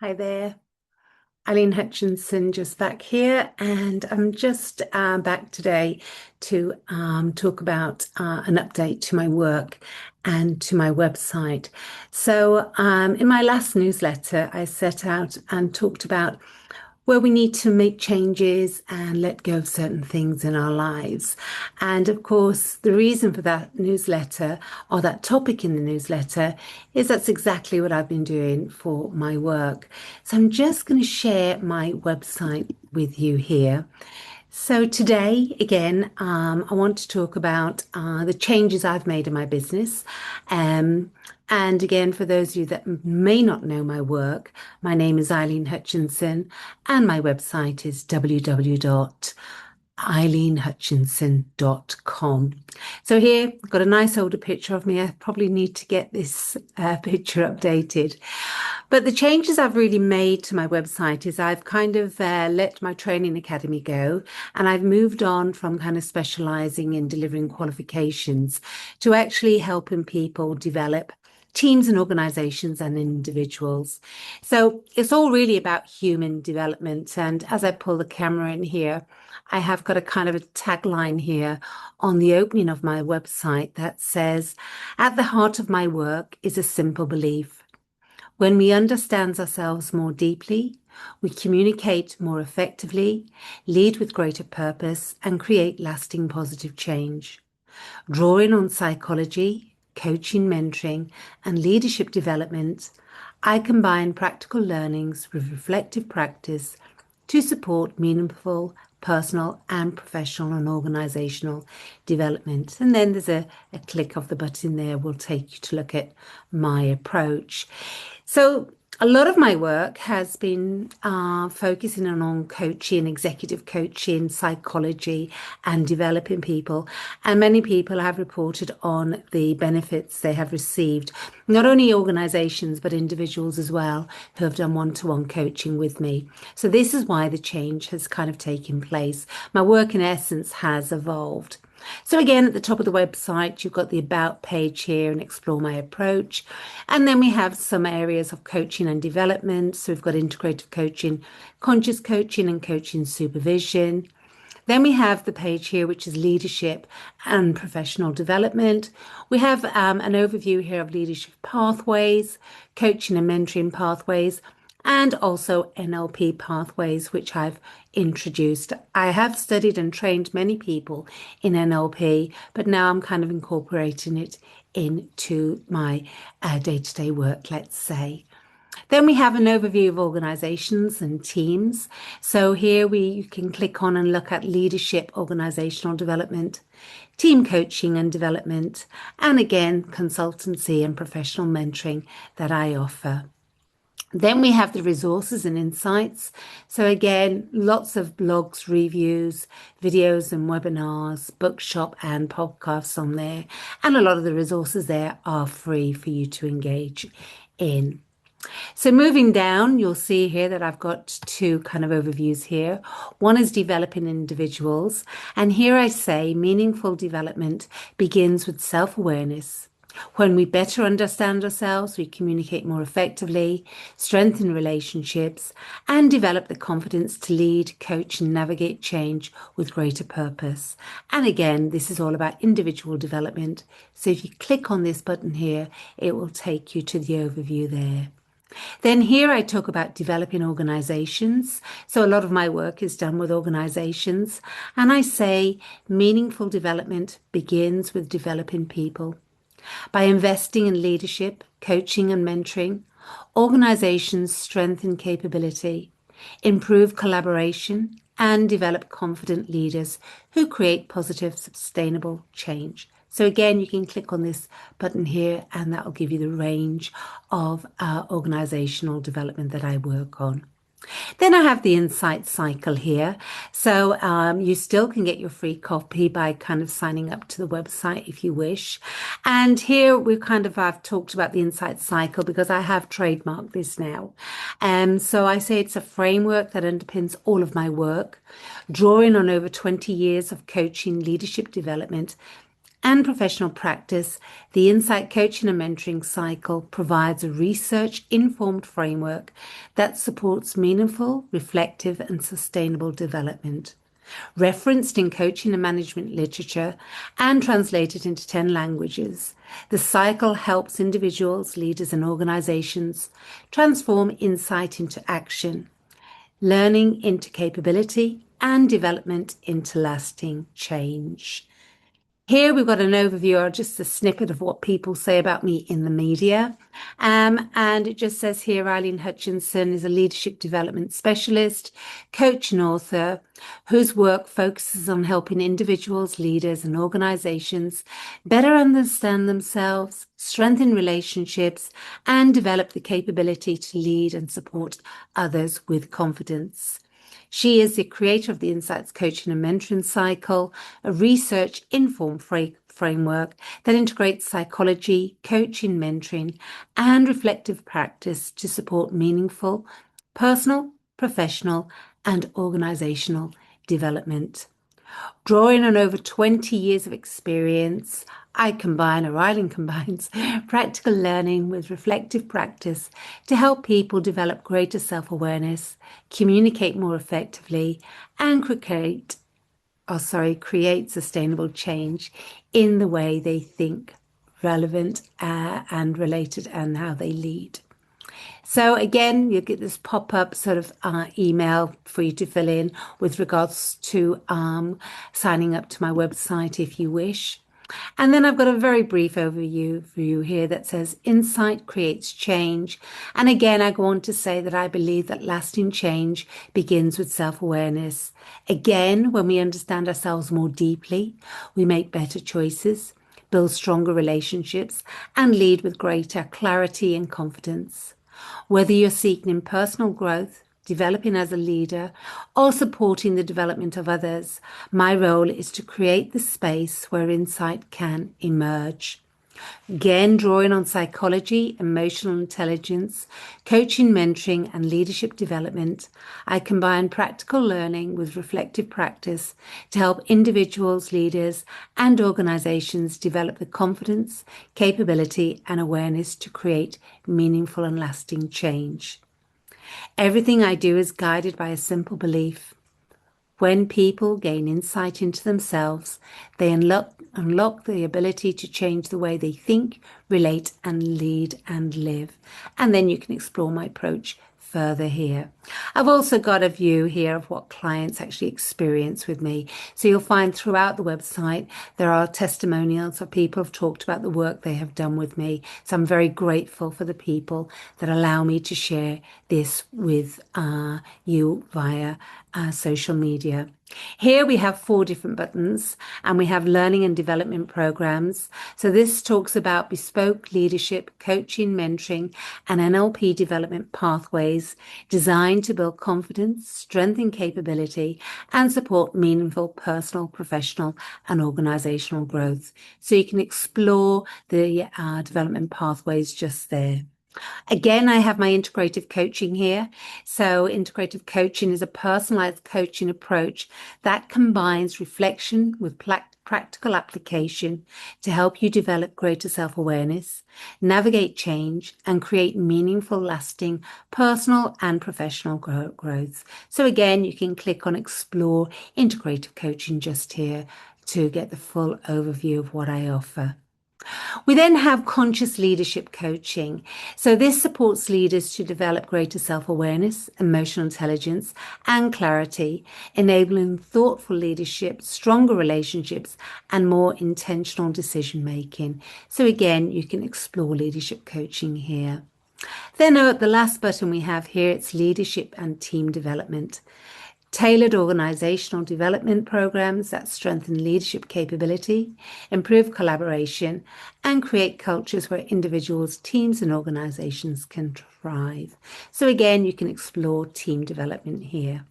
Hi there, Eileen Hutchinson just back here, and I'm just back today to talk about an update to my work and to my website. In my last newsletter, I set out and talked about where we need to make changes and let go of certain things in our lives. And of course, the reason for that newsletter or that topic in the newsletter is that's exactly what I've been doing for my work. So I'm just going to share my website with you here. So today, again, I want to talk about the changes I've made in my business. And again, for those of you that may not know my work, my name is Eileen Hutchinson, and my website is www.eileenhutchinson.com. So here, I've got a nice older picture of me. I probably need to get this picture updated. But the changes I've really made to my website is I've kind of let my training academy go, and I've moved on from kind of specializing in delivering qualifications to actually helping people develop teams and organizations and individuals. So it's all really about human development. And as I pull the camera in here, I have got a kind of a tagline here on the opening of my website that says, "At the heart of my work is a simple belief. When we understand ourselves more deeply, we communicate more effectively, lead with greater purpose, and create lasting positive change." Drawing on psychology, coaching, mentoring, and leadership development, I combine practical learnings with reflective practice to support meaningful personal and professional and organizational development. And then there's a click of the button there will take you to look at my approach. So a lot of my work has been focusing on coaching, executive coaching, psychology, and developing people. And many people have reported on the benefits they have received, not only organizations, but individuals as well, who have done one-to-one coaching with me. So this is why the change has kind of taken place. My work, in essence, has evolved. So again, at the top of the website, you've got the About page here and Explore My Approach. And then we have some areas of coaching and development. So we've got integrative coaching, conscious coaching, and coaching supervision. Then we have the page here, which is leadership and professional development. We have an overview here of leadership pathways, coaching and mentoring pathways, and also NLP pathways, which I've introduced. I have studied and trained many people in NLP, but now I'm kind of incorporating it into my day-to-day work, let's say. Then we have an overview of organizations and teams. So here you can click on and look at leadership, organizational development, team coaching and development, and again, consultancy and professional mentoring that I offer. Then we have the resources and insights. So again, lots of blogs, reviews, videos and webinars, bookshop and podcasts on there. And a lot of the resources there are free for you to engage in. So moving down, you'll see here that I've got two kind of overviews here. One is developing individuals. And here I say meaningful development begins with self-awareness. When we better understand ourselves, we communicate more effectively, strengthen relationships, and develop the confidence to lead, coach, and navigate change with greater purpose. And again, this is all about individual development. So if you click on this button here, it will take you to the overview there. Then here I talk about developing organizations. So a lot of my work is done with organizations. And I say meaningful development begins with developing people. By investing in leadership, coaching and mentoring, organizations strengthen capability, improve collaboration, and develop confident leaders who create positive, sustainable change. So again, you can click on this button here and that will give you the range of organizational development that I work on. Then I have the insight cycle here. So you still can get your free copy by kind of signing up to the website if you wish. And here I've talked about the insight cycle because I have trademarked this now. So I say it's a framework that underpins all of my work, drawing on over 20 years of coaching, leadership development, and professional practice, the Insight Coaching and Mentoring Cycle provides a research-informed framework that supports meaningful, reflective, and sustainable development. Referenced in coaching and management literature and translated into 10 languages, the cycle helps individuals, leaders, and organizations transform insight into action, learning into capability, and development into lasting change. Here we've got an overview or just a snippet of what people say about me in the media. And it just says here, Eileen Hutchinson is a leadership development specialist, coach and author whose work focuses on helping individuals, leaders and organizations better understand themselves, strengthen relationships, and develop the capability to lead and support others with confidence. She is the creator of the Insights Coaching and Mentoring Cycle, a research-informed framework that integrates psychology, coaching, mentoring, and reflective practice to support meaningful personal, professional, and organizational development. Drawing on over 20 years of experience, Eileen combines practical learning with reflective practice to help people develop greater self-awareness, communicate more effectively, and create sustainable change in the way they think, relevant and related, and how they lead. So again, you get this pop-up sort of email for you to fill in with regards to signing up to my website if you wish. And then I've got a very brief overview for you here that says insight creates change. And again, I go on to say that I believe that lasting change begins with self-awareness. Again, when we understand ourselves more deeply, we make better choices, build stronger relationships, and lead with greater clarity and confidence. Whether you're seeking personal growth, developing as a leader, or supporting the development of others, my role is to create the space where insight can emerge. Again, drawing on psychology, emotional intelligence, coaching, mentoring, and leadership development, I combine practical learning with reflective practice to help individuals, leaders, and organizations develop the confidence, capability, and awareness to create meaningful and lasting change. Everything I do is guided by a simple belief. When people gain insight into themselves, they unlock the ability to change the way they think, relate, and lead and live. And then you can explore my approach further here. I've also got a view here of what clients actually experience with me. So you'll find throughout the website, there are testimonials of people who've talked about the work they have done with me. So I'm very grateful for the people that allow me to share this with you via social media. Here we have 4 different buttons and we have learning and development programs. So this talks about bespoke leadership, coaching, mentoring, and NLP development pathways designed to build confidence, strengthen capability, and support meaningful personal, professional, and organizational growth. So you can explore the development pathways just there. Again, I have my integrative coaching here. So integrative coaching is a personalized coaching approach that combines reflection with practical application to help you develop greater self-awareness, navigate change, and create meaningful, lasting personal and professional growth. So again, you can click on Explore Integrative Coaching just here to get the full overview of what I offer. We then have conscious leadership coaching. So this supports leaders to develop greater self-awareness, emotional intelligence, and clarity, enabling thoughtful leadership, stronger relationships, and more intentional decision-making. So again, you can explore leadership coaching here. Then at the last button we have here, it's leadership and team development. Tailored organizational development programs that strengthen leadership capability, improve collaboration, and create cultures where individuals, teams, and organizations can thrive. So again, you can explore team development here.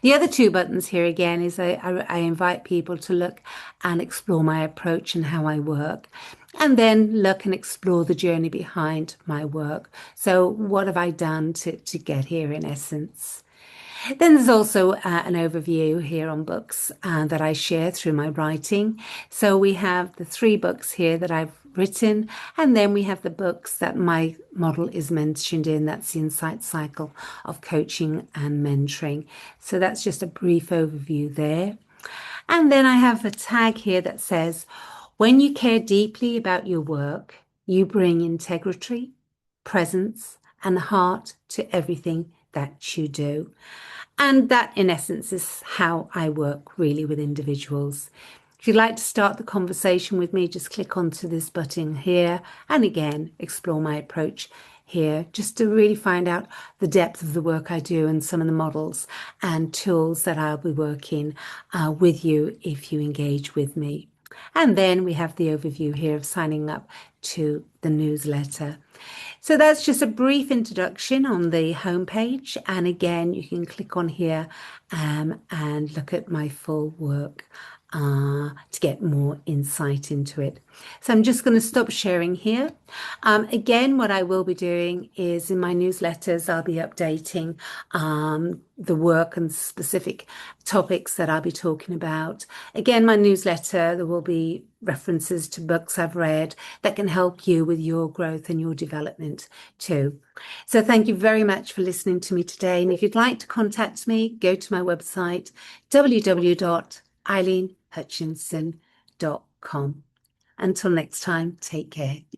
The other 2 buttons here again is I invite people to look and explore my approach and how I work, and then look and explore the journey behind my work. So what have I done to get here in essence? Then there's also an overview here on books that I share through my writing. So we have the 3 books here that I've written, and then we have the books that my model is mentioned in. That's the Insight Cycle of Coaching and Mentoring. So that's just a brief overview there. And then I have a tag here that says, when you care deeply about your work, you bring integrity, presence, and heart to everything that you do. And that, in essence, is how I work really with individuals. If you'd like to start the conversation with me, just click onto this button here and again, explore my approach here just to really find out the depth of the work I do and some of the models and tools that I'll be working with you if you engage with me. And then we have the overview here of signing up to the newsletter. So that's just a brief introduction on the homepage. And again, you can click on here and look at my full work to get more insight into it. So I'm just going to stop sharing here. Again, what I will be doing is in my newsletters, I'll be updating the work and specific topics that I'll be talking about. Again, my newsletter, there will be references to books I've read that can help you with your growth and your development too. So thank you very much for listening to me today. And if you'd like to contact me, go to my website, www.eileenhutchinson.com. Until next time, take care.